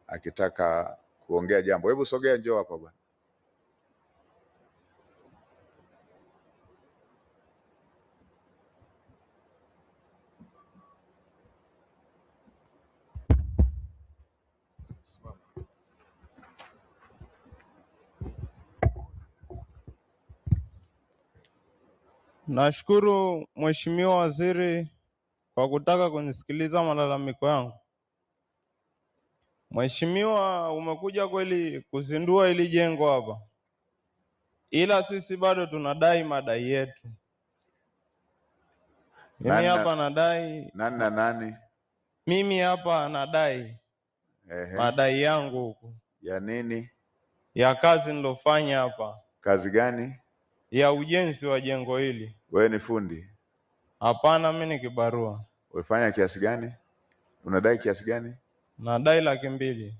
akitaka kuongea jambo. Hebu sogea, njoo hapa bwana. Nashukuru Mheshimiwa Waziri kwa kutaka kunisikiliza malalamiko yangu. Mheshimiwa, umekuja kweli kuzindua hili jengo hapa, ila sisi bado tunadai madai yetu. Mimi hapa nadai. Nani? Mimi hapa nadai. Madai yangu huko. Ya nini? Ya kazi nilofanya hapa. Kazi gani? Ya ujenzi wa jengo hili. Wewe ni fundi? Hapana, mimi ni kibarua. Ulifanya kiasi gani? Unadai kiasi gani? Nadai 200,000.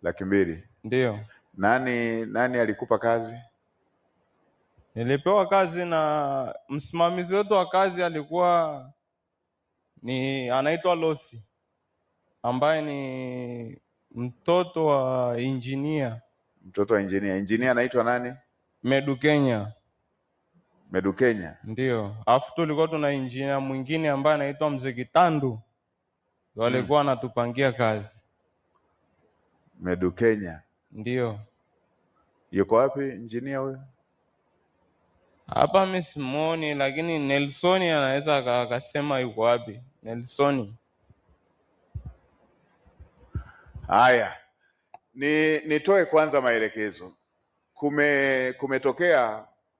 200,000? Ndio. Nani alikupa kazi? Nilipewa kazi na msimamizi wetu wa kazi, alikuwa anaitwa Losi, ambaye ni mtoto wa engineer. Mtoto wa engineer. Engineer anaitwa nani? Medukenya. Ndio. Afu tulikuwa tuna engineer mwingine ambaye anaitwa Mzee Kitandu. Walikuwa anatupangia kazi. Medukenya. Ndio. Yuko wapi engineer huyo? Hapa mimi simuoni, lakini Nelson anaweza akasema yuko wapi. Nelson. Haya. Nitoe kwanza maelekezo.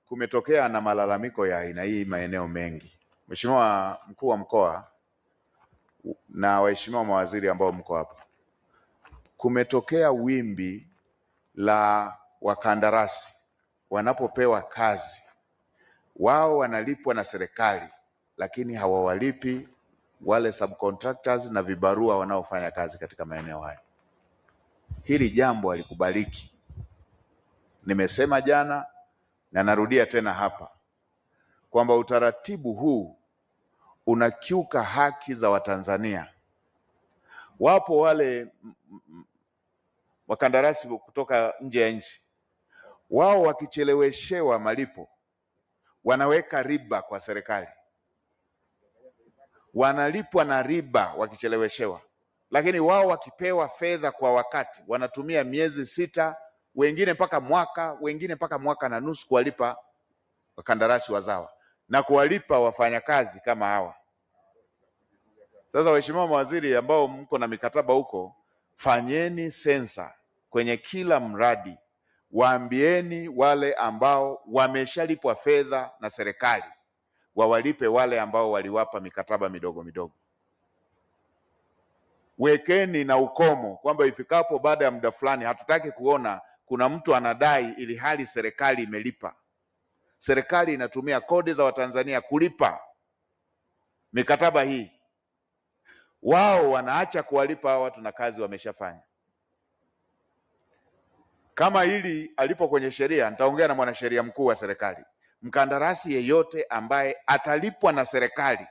Kumetokea na malalamiko ya aina hii maeneo mengi. Mheshimiwa Mkuu wa Mkoa na waheshimiwa mawaziri ambao mko hapa, kumetokea wimbi la wakandarasi wanapopewa kazi, wao wanalipwa na serikali, lakini hawawalipi wale subcontractors na vibarua wanaofanya kazi katika maeneo haya. Hili jambo halikubaliki. Nimesema jana na narudia tena hapa kwamba utaratibu huu unakiuka haki za Watanzania. Wapo wale wakandarasi kutoka nje ya nchi, wao wakicheleweshewa malipo wanaweka riba kwa serikali, wanalipwa na riba wakicheleweshewa, lakini wao wakipewa fedha kwa wakati wanatumia miezi 6, wengine mpaka mwaka, wengine mpaka mwaka na nusu kuwalipa wakandarasi wazawa na kuwalipa wafanyakazi kama hawa. Sasa waheshimiwa mawaziri ambao mko na mikataba huko, fanyeni sensa kwenye kila mradi, waambieni wale ambao wameshalipwa fedha na serikali wawalipe wale ambao waliwapa mikataba midogo midogo. Wekeni na ukomo kwamba ifikapo baada ya muda fulani hatutaki kuona kuna mtu anadai ili hali serikali imelipa. Serikali inatumia kodi za Watanzania kulipa mikataba hii. Wao wanaacha kuwalipa hao watu na kazi wameshafanya. Kama hili alipo kwenye sheria, nitaongea na mwanasheria mkuu wa serikali. Mkandarasi yeyote ambaye atalipwa na serikali,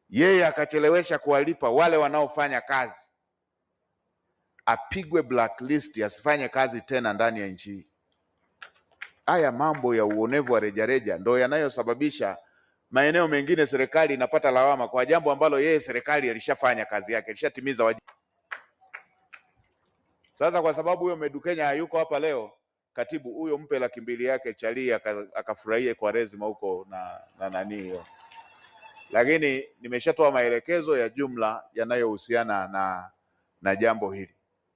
yeye akachelewesha kuwalipa wale wanaofanya kazi, apigwe blacklist, asifanye kazi tena ndani ya nchi hii. Haya mambo ya uonevu wa rejareja ndio yanayosababisha maeneo mengine serikali inapata lawama kwa jambo ambalo yeye serikali alishafanya kazi yake, alishatimiza wajibu. Sasa kwa sababu huyo Medukenya hayuko hapa leo, katibu huyo mpe 200,000 yake chali akafurahie kwa rezima huko na nani hiyo. Lakini nimeshatoa maelekezo ya jumla yanayohusiana na jambo hili.